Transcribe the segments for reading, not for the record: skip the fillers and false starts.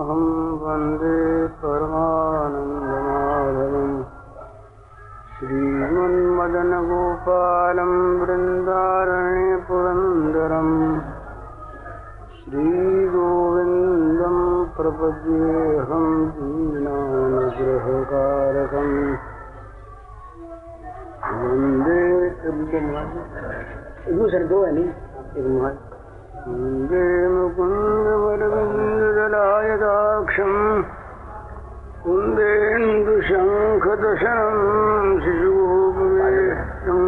हम वंदे परमानंदमाधवम् श्रीमन्मदनगोपालं वृन्दारण्ये पुरन्दरम् श्रीगोविन्दं प्रपद्येऽहं दीनानुग्रहकारकम् वन्दे वन्दे मुकुन्दवरविन्ददलायदाक्षम् कुन्देन्दुशङ्खदशनं शिशुभूपवेशम्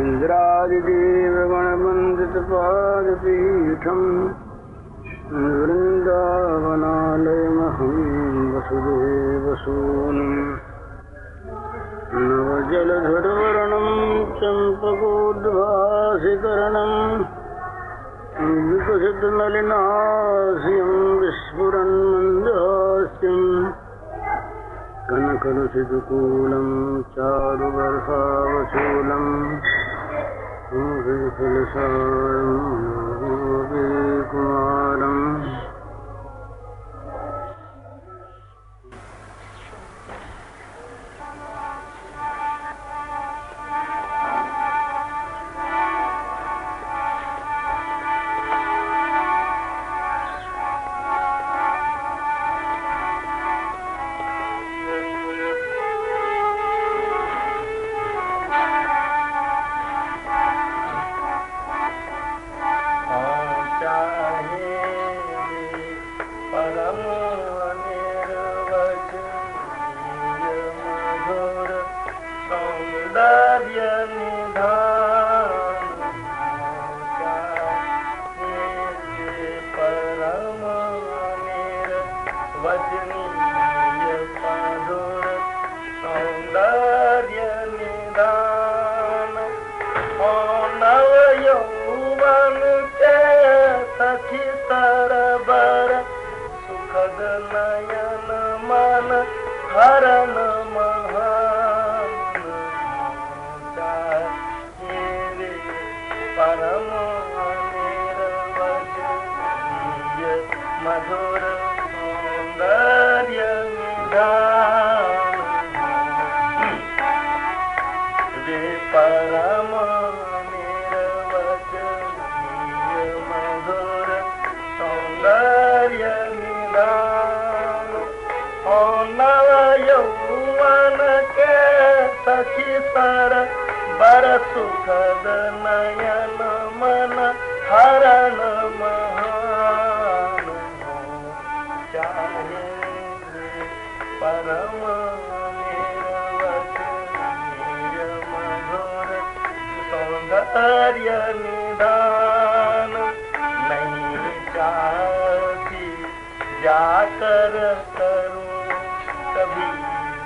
इन्द्रादिदेवगणवन्दितपादपीठम् वृन्दावनालयमहं वसुदेवसूनुम् नवजलधरवर्णं चम्पकोद्भासिकरणम् विकसितनलिनास्यं विस्फुरन्मन्दहास्यम् कनकरुचितकूलं चारुवर्षावशूलं कुमारम् सुखद नयन मन हरण महान चाहे परम निर्वचनीय मधुर सौंदर्य निधान नहीं चाहती जाकर करूं कभी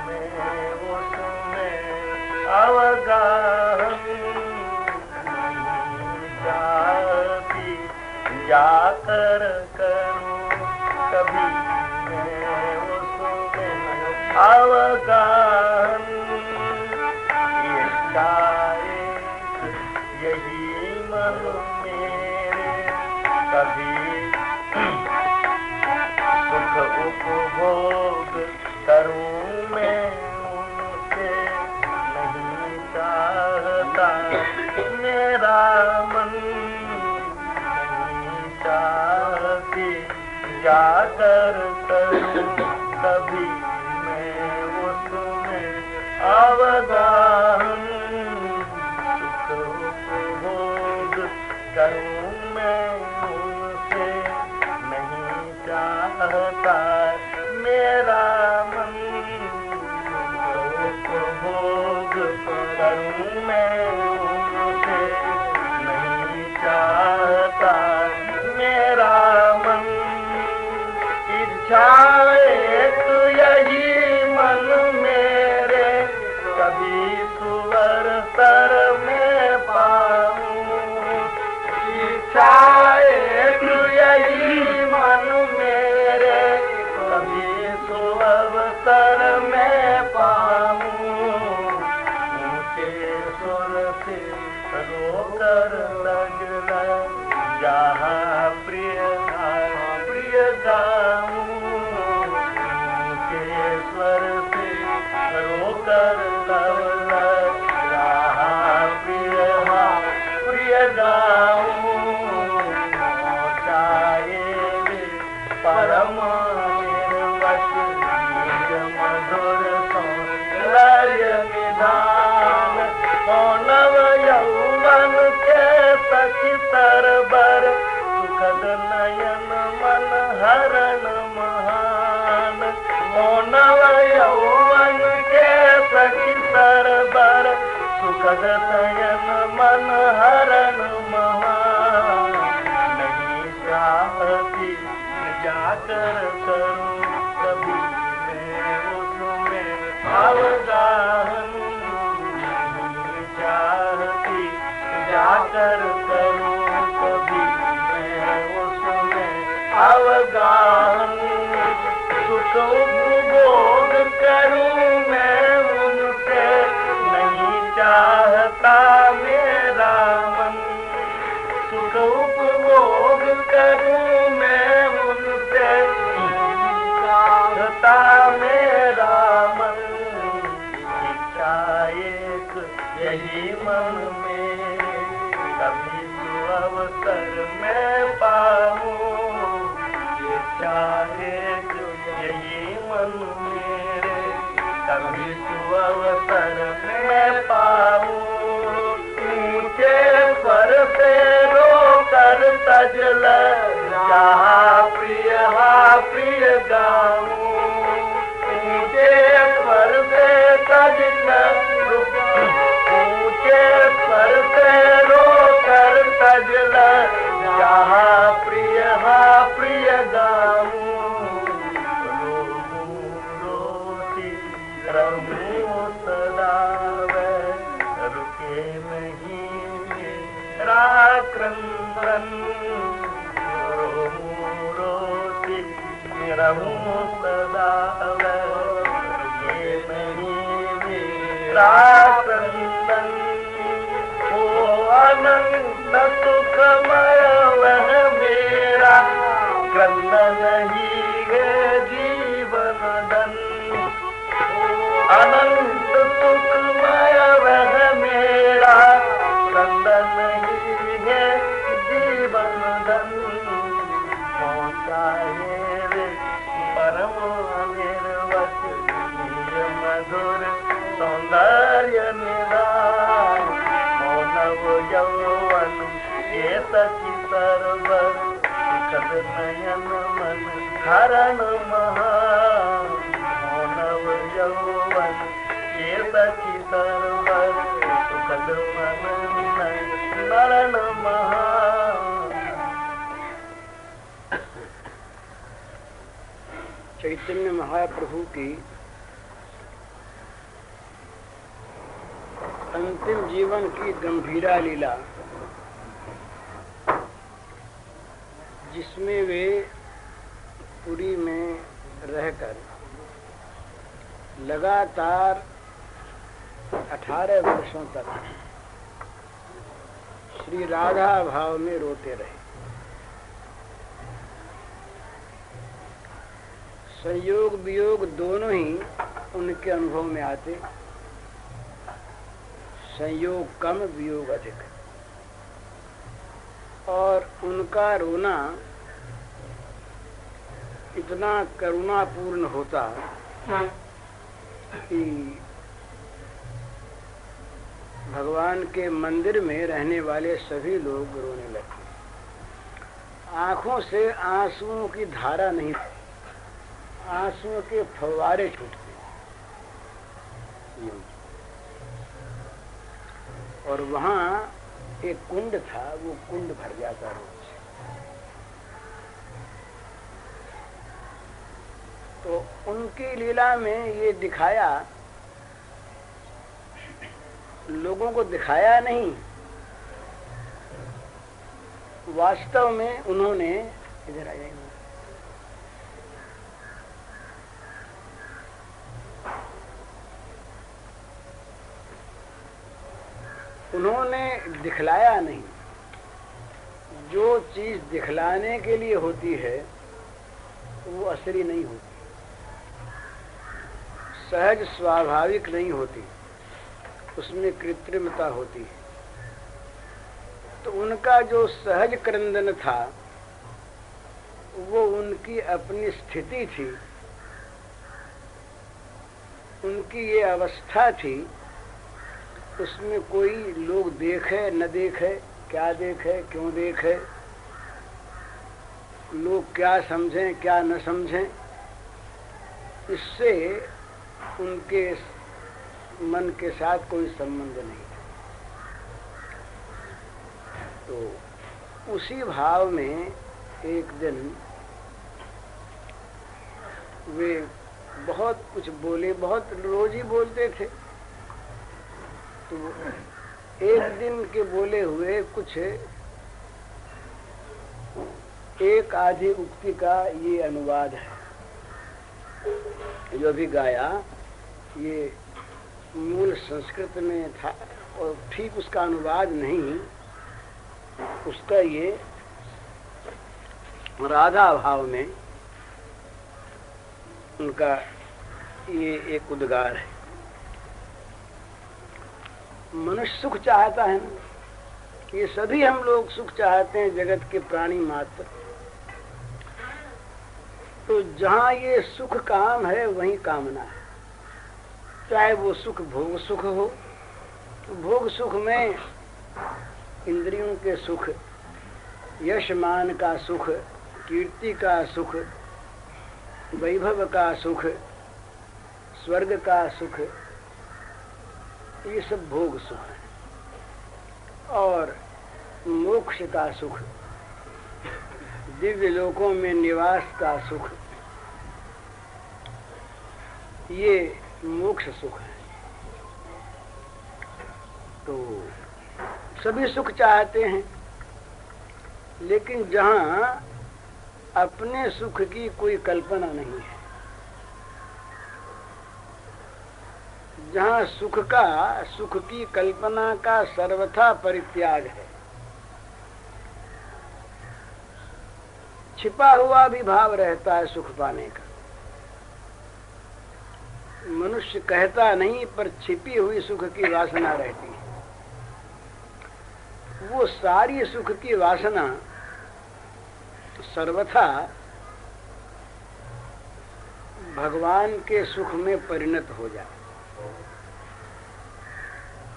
मैं उसमें अवगाहन जाती जाकर करूं कभी मैं उसमें अवगाहन यही मन मेरे कभी सुख उपभोग करूं मैं उनसे नहीं चाहता मेरा मन नहीं चाहती जाकर करूं कभी मैं उसमें अवगाहन सुख उपभोग करूं मैं उनसे नहीं चाहता मेरा मन उपभोग करूं मैं उनसे नहीं चाहता मेरा मन इच्छा एक यही मन मेरे कभी सुवर सर में पाऊं इच्छा एक यही मन मेरे कभी सुअवसर में पाऊं ऊंचे सुर से रोकर लगना जहाँ प्रिय गाऊं परम निर्वस निज मधुर सौंदर्य निधान नव यौवन के सखी सरबर सुखद नयन मन हरण महान नव यौवन के सखी सरबर सुखद नयन मन हरण महान नहीं चाहती जाकर करूं कभी मैं उसमें अवगाहन नहीं चाहती जाकर करूं कभी मैं उसमें अवगाहन सुख उपभोग करूं मैं उनसे नहीं चाहता मेरा मन सुख उपभोग करूं मैं उनसे चाहता मेरा मन इच्छा एक यही मन में कभी अवसर में पाऊं इच्छा एक यही मन मेरे कभी अवसर में पाऊं ऊंचे स्वर से रोकर तजल जहाँ प्रिय गाऊं ऊंचे स्वर से तजल ऊंचे स्वर से रोकर तजल जहाँ प्रिय गाऊं रोती रहूं सदा वह रुके नहीं मेरा क्रंदन रोती रहूं सदा वह रुके नहीं मेरा क्रंदन ओ अनंत सुखमय वह मेरा क्रंदन ही है जीवन धन अनंत सुखमय वह मेरा क्रंदन ही है जीवन धन पहुँचाए रे परम निर्वस निज मधुर सौंदर्य निधान नव यौवन के सखी सरबर सुखद नयन मन हरण महान नव यौवन के सखी सरबर सुखद मन हरण महान। चैतन्य महाप्रभु की अंतिम जीवन की गंभीरा लीला जिसमें वे पुरी में रहकर लगातार 18 वर्षों तक श्री राधा भाव में रोते रहे। संयोग वियोग दोनों ही उनके अनुभव में आते, संयोग कम वियोग अधिक, और उनका रोना इतना करुणापूर्ण होता कि भगवान के मंदिर में रहने वाले सभी लोग रोने लगे। आंखों से आंसुओं की धारा नहीं, आंसुओं के फव्वारे छूटते और वहां एक कुंड था, वो कुंड भर जाता रोज। तो उनकी लीला में ये दिखाया, लोगों को दिखाया नहीं, वास्तव में उन्होंने इधर आ जाएंगे, उन्होंने दिखलाया नहीं। जो चीज दिखलाने के लिए होती है वो असली नहीं होती, सहज स्वाभाविक नहीं होती, उसमें कृत्रिमता होती है। तो उनका जो सहज क्रंदन था वो उनकी अपनी स्थिति थी, उनकी ये अवस्था थी। उसमें कोई लोग देखे न देखे, क्या देखे क्यों देखे, लोग क्या समझें क्या न समझें, इससे उनके मन के साथ कोई संबंध नहीं था। तो उसी भाव में एक दिन वे बहुत कुछ बोले, बहुत रोज ही बोलते थे। तो एक दिन के बोले हुए कुछ एक आधी उक्ति का ये अनुवाद है जो भी गाया। ये मूल संस्कृत में था और ठीक उसका अनुवाद नहीं, उसका ये राधा भाव में उनका ये एक उद्गार है। मनुष्य सुख चाहता है ना, ये सभी हम लोग सुख चाहते हैं, जगत के प्राणी मात्र। तो जहाँ ये सुख काम है वहीं कामना है। चाहे वो सुख भोग सुख हो, तो भोग सुख में इंद्रियों के सुख, यश मान का सुख, कीर्ति का सुख, वैभव का सुख, स्वर्ग का सुख, ये सब भोग सुख है। और मोक्ष का सुख, दिव्य लोकों में निवास का सुख, ये मोक्ष सुख है। तो सभी सुख चाहते हैं, लेकिन जहाँ अपने सुख की कोई कल्पना नहीं है, जहाँ सुख की कल्पना का सर्वथा परित्याग है, छिपा हुआ भी भाव रहता है सुख पाने का। मनुष्य कहता नहीं, पर छिपी हुई सुख की वासना रहती है। वो सारी सुख की वासना सर्वथा भगवान के सुख में परिणत हो जाए।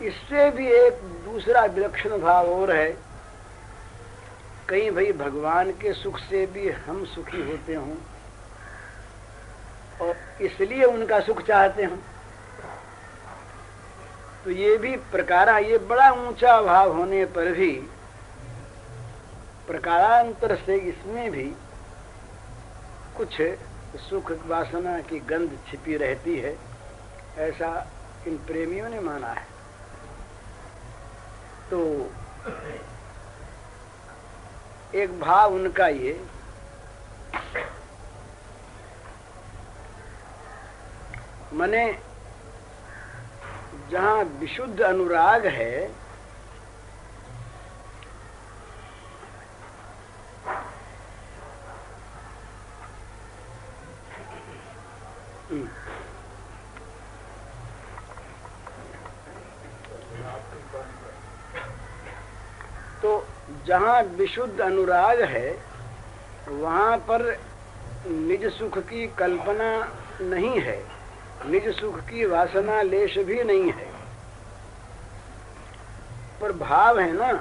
इससे भी एक दूसरा विलक्षण भाव और है, कहीं भाई भगवान के सुख से भी हम सुखी होते हों और इसलिए उनका सुख चाहते हों। तो ये भी प्रकारा, ये बड़ा ऊंचा भाव होने पर भी प्रकारांतर से इसमें भी कुछ सुख वासना की गंध छिपी रहती है, ऐसा इन प्रेमियों ने माना है। तो एक भाव उनका ये, मने जहाँ विशुद्ध अनुराग है, तो जहाँ विशुद्ध अनुराग है वहाँ पर निज सुख की कल्पना नहीं है, निज सुख की वासना लेश भी नहीं है, पर भाव है ना।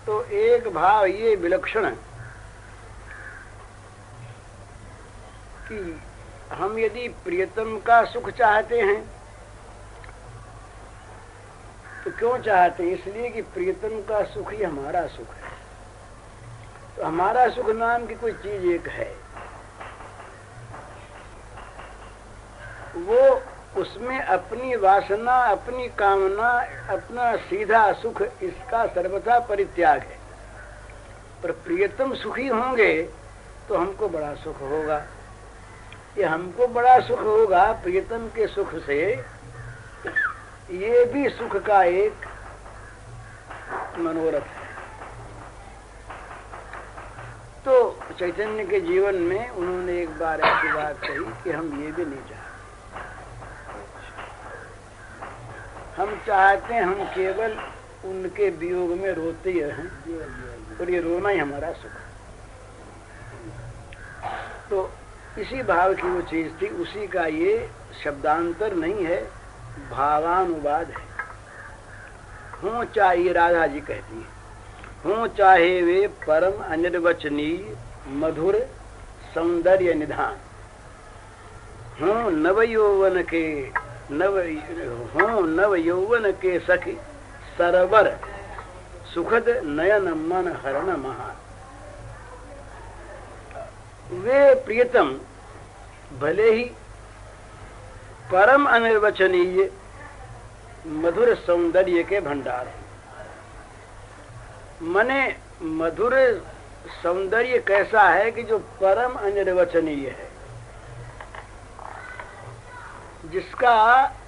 तो एक भाव ये विलक्षण कि हम यदि प्रियतम का सुख चाहते हैं तो क्यों चाहते हैं? इसलिए कि प्रियतम का सुख ही हमारा सुख है। तो हमारा सुख नाम की कोई चीज एक है, वो उसमें अपनी वासना, अपनी कामना, अपना सीधा सुख, इसका सर्वथा परित्याग है। पर प्रियतम सुखी होंगे तो हमको बड़ा सुख होगा। ये हमको बड़ा सुख होगा प्रियतम के सुख से, ये भी सुख का एक मनोरथ है। तो चैतन्य के जीवन में उन्होंने एक बार ऐसी बात कही कि हम ये भी नहीं चाहते, हम चाहते हैं हम केवल उनके वियोग में रोते ही रहें, और ये रोना ही हमारा सुख है। तो इसी भाव की वो चीज थी, उसी का ये शब्दांतर नहीं है, भावानुवाद है। हूँ चाहे, राधा जी कहती है, हूँ चाहे वे परम अनिर्वचनीय मधुर सौंदर्य निधान, हूँ नव यौवन के सखी सरवर सुखद नयन मन हरण महान। वे प्रियतम भले ही परम अनिर्वचनीय मधुर सौंदर्य के भंडार हैं। मने मधुर सौंदर्य कैसा है कि जो परम अनिर्वचनीय है, जिसका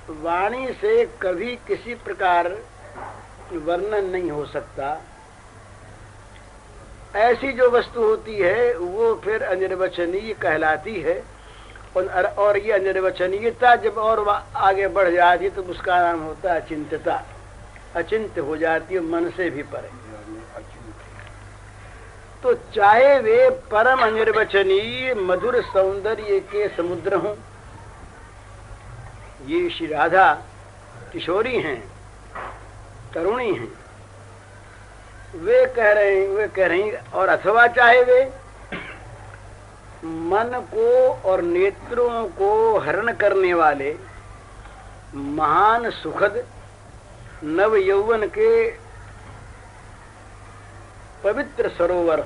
वाणी से कभी किसी प्रकार वर्णन नहीं हो सकता। ऐसी जो वस्तु होती है वो फिर अनिर्वचनीय कहलाती है, और ये अनिर्वचनीयता जब और आगे बढ़ जाती है तो उसका नाम होता है अचिंत्यता। अचिंत्य हो जाती है, मन से भी परे। तो चाहे वे परम अनिर्वचनीय मधुर सौंदर्य के समुद्र हों, ये श्री राधा किशोरी हैं, तरुणी हैं, वे कह रही हैं, और अथवा चाहे वे मन को और नेत्रों को हरण करने वाले महान सुखद नव यौवन के पवित्र सरोवर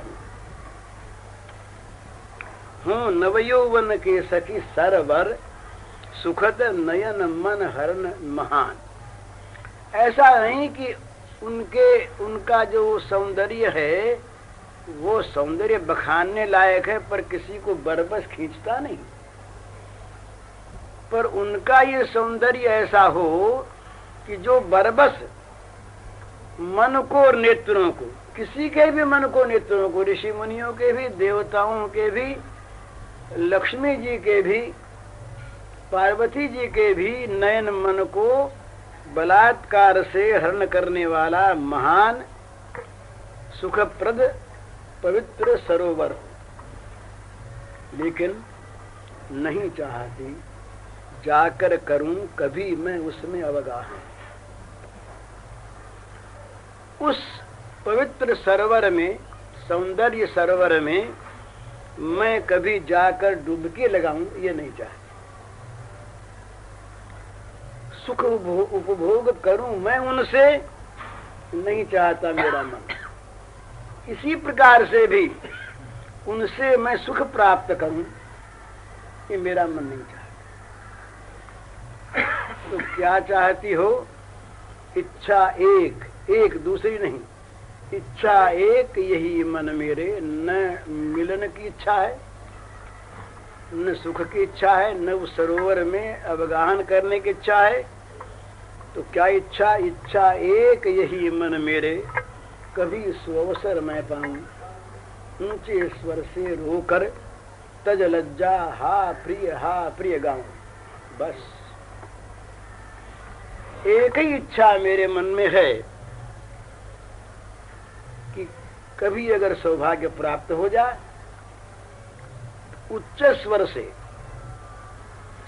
हूँ, नव यौवन के सखी सरवर सुखद नयन मन हरण महान। ऐसा नहीं कि उनका जो सौंदर्य है वो सौंदर्य बखानने लायक है, पर किसी को बरबस खींचता नहीं। पर उनका ये सौंदर्य ऐसा हो कि जो बरबस मन को और नेत्रों को, किसी के भी मन को नेत्रों को, ऋषि मुनियों के भी, देवताओं के भी, लक्ष्मी जी के भी, पार्वती जी के भी नयन मन को बलात्कार से हरण करने वाला महान सुखप्रद पवित्र सरोवर। लेकिन नहीं चाहती जाकर करूं कभी मैं उसमें अवगाह। उस पवित्र सरोवर में, सौंदर्य सरोवर में मैं कभी जाकर डुबकी लगाऊं, ये नहीं चाहती। सुख उपभोग करूं मैं उनसे, नहीं चाहता मेरा मन। इसी प्रकार से भी उनसे मैं सुख प्राप्त करूं, ये मेरा मन नहीं चाहता। तो क्या चाहती हो? इच्छा एक, एक दूसरी नहीं, इच्छा एक, यही मन मेरे। न मिलन की इच्छा है, न सुख की इच्छा है, न उस सरोवर में अवगाहन करने की इच्छा है। तो क्या इच्छा? इच्छा एक, यही मन मेरे, कभी सुअवसर मैं पाऊं ऊंचे स्वर से रोकर तज लज्जा हा प्रिय गाऊं। बस एक ही इच्छा मेरे मन में है कि कभी अगर सौभाग्य प्राप्त हो जाए, उच्च स्वर से,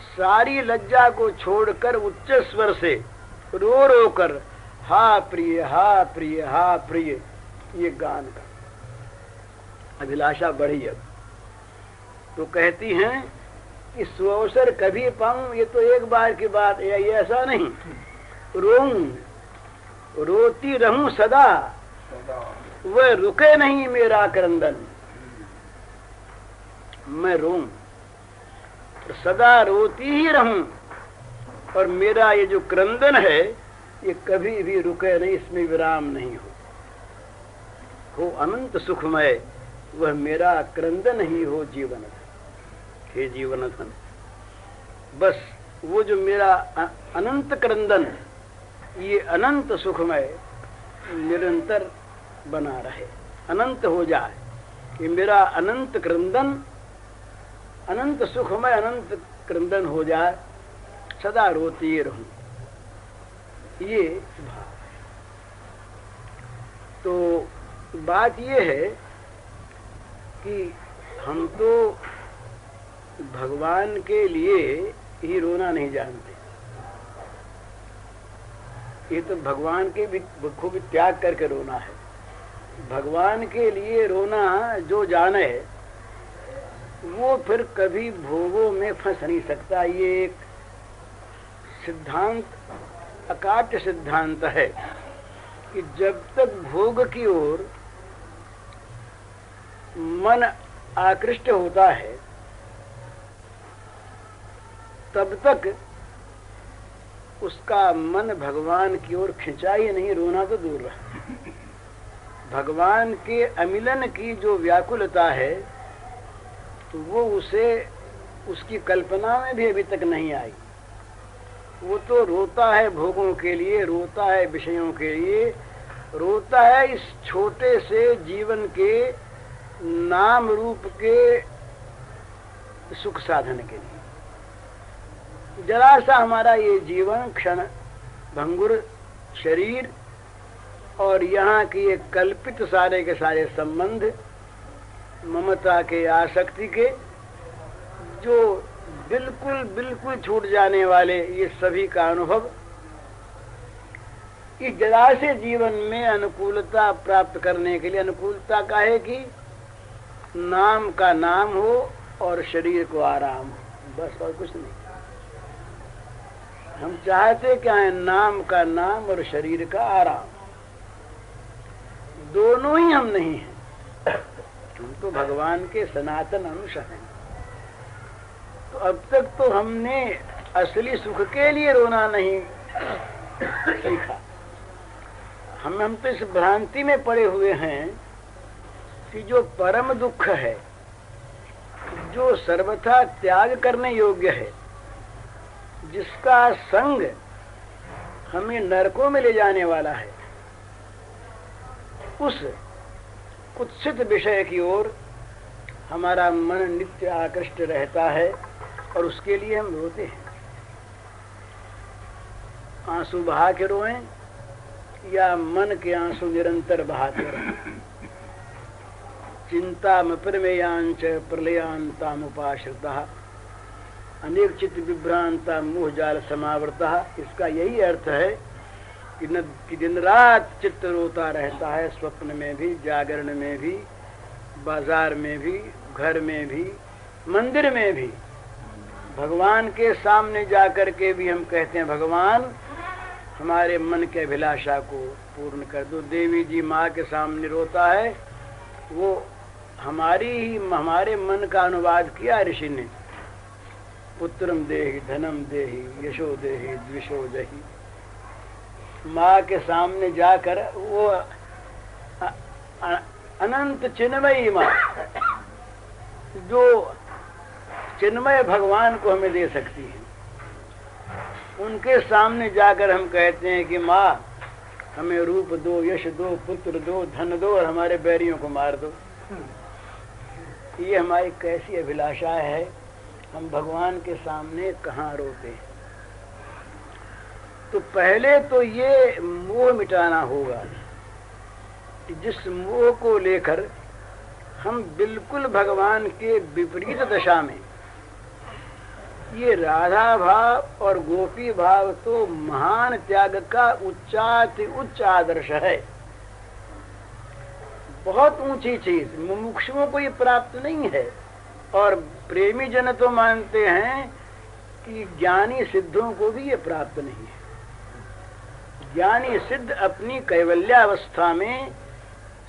सारी लज्जा को छोड़कर उच्च स्वर से रो रो कर हा प्रिय हा प्रिय हा प्रिय, ये गान का अभिलाषा बढ़ी। अब तो कहती हैं कि सुअवसर कभी पाऊं, ये तो एक बार की बात है, ये ऐसा नहीं। रोऊं, रोती रहूं सदा, वह रुके नहीं मेरा क्रंदन। मैं रोऊं, सदा रोती ही रहूं, और मेरा ये जो क्रंदन है ये कभी भी रुके नहीं, इसमें विराम नहीं हो अनंत सुखमय, वह मेरा क्रंदन ही हो जीवन। हे जीवन धन, बस वो जो मेरा अनंत क्रंदन, ये अनंत सुखमय निरंतर बना रहे, अनंत हो जाए। ये मेरा अनंत क्रंदन, अनंत सुखमय अनंत क्रंदन हो जाए, सदा रोती रहूं, ये भाव है। तो बात ये है कि हम तो भगवान के लिए ही रोना नहीं जानते। ये तो भगवान के भी खूब त्याग करके रोना है। भगवान के लिए रोना जो जाने वो फिर कभी भोगों में फंस नहीं सकता। ये एक सिद्धांत, अकाट्य सिद्धांत है कि जब तक भोग की ओर मन आकृष्ट होता है तब तक उसका मन भगवान की ओर खिंचा ही नहीं, रोना तो दूर रहा। भगवान के अमिलन की जो व्याकुलता है तो वो उसे उसकी कल्पना में भी अभी तक नहीं आई। वो तो रोता है भोगों के लिए, रोता है विषयों के लिए, रोता है इस छोटे से जीवन के नाम रूप के सुख साधन के लिए। जरा सा हमारा ये जीवन क्षण भंगुर शरीर और यहाँ की ये कल्पित सारे के सारे संबंध, ममता के, आसक्ति के, जो बिल्कुल बिल्कुल छूट जाने वाले ये सभी का अनुभव, इस जरा से जीवन में अनुकूलता प्राप्त करने के लिए, अनुकूलता का है कि नाम का नाम हो और शरीर को आराम हो, बस और कुछ नहीं। हम चाहते क्या है? नाम का नाम और शरीर का आराम। दोनों ही हम नहीं हैं, हम तो भगवान के सनातन अंश हैं। तो अब तक तो हमने असली सुख के लिए रोना नहीं सीखा। हम तो इस भ्रांति में पड़े हुए हैं कि जो परम दुख है, जो सर्वथा त्याग करने योग्य है, जिसका संग हमें नरकों में ले जाने वाला है, उस कुत्सित विषय की ओर हमारा मन नित्य आकृष्ट रहता है और उसके लिए हम रोते हैं। आंसू बहा के रोएं या मन के आंसू निरंतर बहाते रहें। चिंता प्रमेयांच प्रलयांतामुपाश्रिता अनेक चित्त विभ्रांता मोह जाल समावृता। इसका यही अर्थ है कि दिन रात चित्त रोता रहता है, स्वप्न में भी, जागरण में भी, बाजार में भी, घर में भी, मंदिर में भी। भगवान के सामने जाकर के भी हम कहते हैं, भगवान हमारे मन के अभिलाषा को पूर्ण कर दो। देवी जी माँ के सामने रोता है, वो हमारे मन का अनुवाद किया ऋषि ने। पुत्रम देहि धनम देहि यशो देहि द्विषो जहि। माँ के सामने जाकर वो अनंत चिन्मयी माँ, जो चिन्मय भगवान को हमें दे सकती है, उनके सामने जाकर हम कहते हैं कि माँ हमें रूप दो, यश दो, पुत्र दो, धन दो और हमारे बैरियों को मार दो। ये हमारी कैसी अभिलाषा है। हम भगवान के सामने कहाँ रोते हैं। तो पहले तो ये मोह मिटाना होगा, जिस मोह को लेकर हम बिल्कुल भगवान के विपरीत दशा में, ये राधा भाव और गोपी भाव तो महान त्याग का उच्चाति उच्च आदर्श है, बहुत ऊंची चीज। मुमुक्षुओं को ये प्राप्त नहीं है और प्रेमी जन तो मानते हैं कि ज्ञानी सिद्धों को भी ये प्राप्त नहीं है। ज्ञानी सिद्ध अपनी कैवल्यावस्था में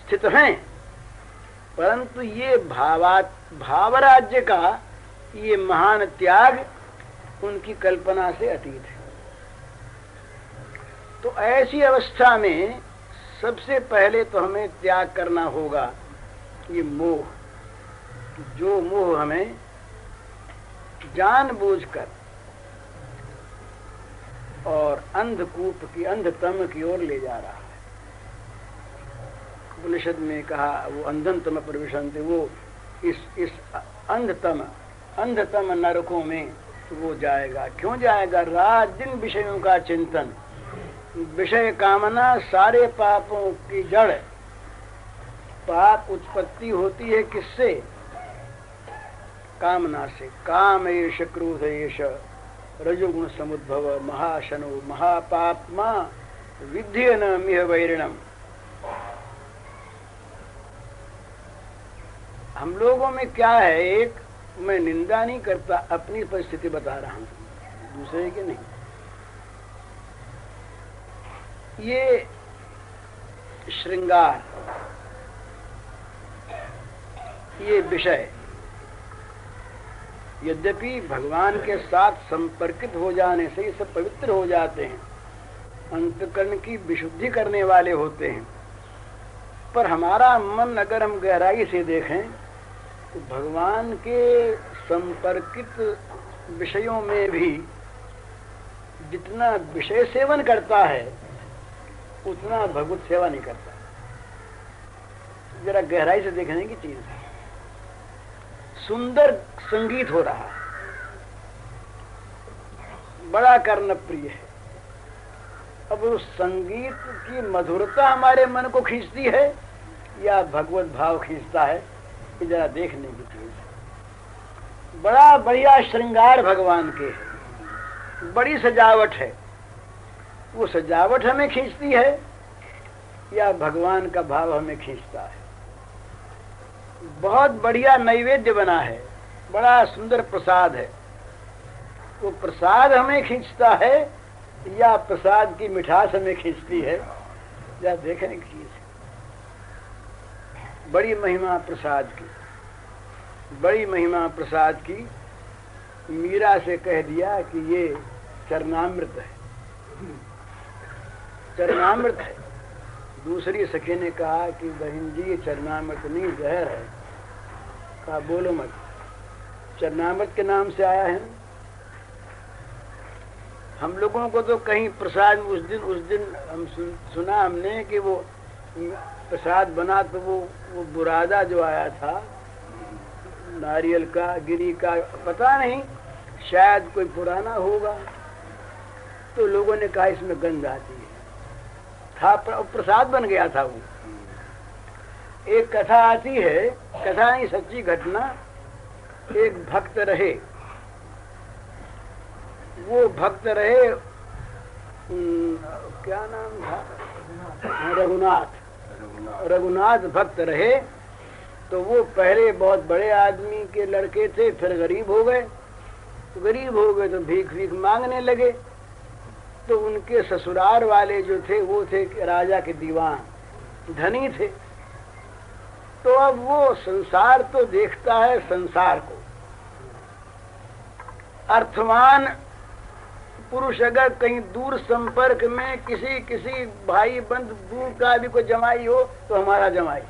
स्थित हैं, परंतु ये भावराज्य का ये महान त्याग उनकी कल्पना से अतीत है। तो ऐसी अवस्था में सबसे पहले तो हमें त्याग करना होगा ये मोह, जो मोह हमें जानबूझकर और अंधकूप की, अंधतम की ओर ले जा रहा है। उपनिषद में कहा वो अंधतम प्रविशन्ति, वो इस अंधतम नरकों में वो जाएगा। क्यों जाएगा? रात दिन विषयों का चिंतन, विषय कामना सारे पापों की जड़। पाप उत्पत्ति होती है किससे? कामना से। काम एष क्रोध एष रजोगुण समुद्भव महाशनो महापाप्मा विद्येन मिह वैरिणम। हम लोगों में क्या है, एक मैं निंदा नहीं करता, अपनी परिस्थिति बता रहा हूं, दूसरे की नहीं। ये श्रृंगार, ये विषय यद्यपि भगवान के साथ संपर्कित हो जाने से ये सब पवित्र हो जाते हैं, अंतकरण की विशुद्धि करने वाले होते हैं, पर हमारा मन अगर हम गहराई से देखें तो भगवान के संपर्कित विषयों में भी जितना विषय सेवन करता है उतना भगवत सेवा नहीं करता। जरा गहराई से देखने की चीज है। सुंदर संगीत हो रहा है, बड़ा कर्ण प्रिय है, अब उस संगीत की मधुरता हमारे मन को खींचती है या भगवत भाव खींचता है, ये जरा देखने की चीज है। बड़ा बढ़िया श्रृंगार भगवान के है, बड़ी सजावट है, वो सजावट हमें खींचती है या भगवान का भाव हमें खींचता है। बहुत बढ़िया नैवेद्य बना है, बड़ा सुंदर प्रसाद है, वो प्रसाद हमें खींचता है या प्रसाद की मिठास हमें खींचती है, या देखने की चीज है। बड़ी महिमा प्रसाद की, बड़ी महिमा प्रसाद की। मीरा से कह दिया कि ये चरणामृत है, चरणामृत है। दूसरी सखी ने कहा कि बहन जी ये चरणामृत नहीं, जहर है। कहा बोलो मत, चरणामृत के नाम से आया है। हम लोगों को तो कहीं प्रसाद उस दिन हम सुना हमने कि वो प्रसाद बना तो वो बुरादा जो आया था नारियल का, गिरी का, पता नहीं, शायद कोई पुराना होगा, तो लोगों ने कहा इसमें गंध आती है, था प्रसाद बन गया था वो। एक कथा आती है, कथा नहीं सच्ची घटना। एक भक्त रहे, वो भक्त रहे, क्या नाम था, रघुनाथ भक्त रहे। तो वो पहले बहुत बड़े आदमी के लड़के थे, फिर गरीब हो गए, तो भीख मांगने लगे। तो उनके ससुराल वाले जो थे वो थे राजा के दीवान, धनी थे। तो अब वो संसार तो देखता है, संसार को। अर्थवान पुरुष अगर कहीं दूर संपर्क में किसी भाई बंधु दूर का भी कोई जमाई हो तो हमारा जमाई,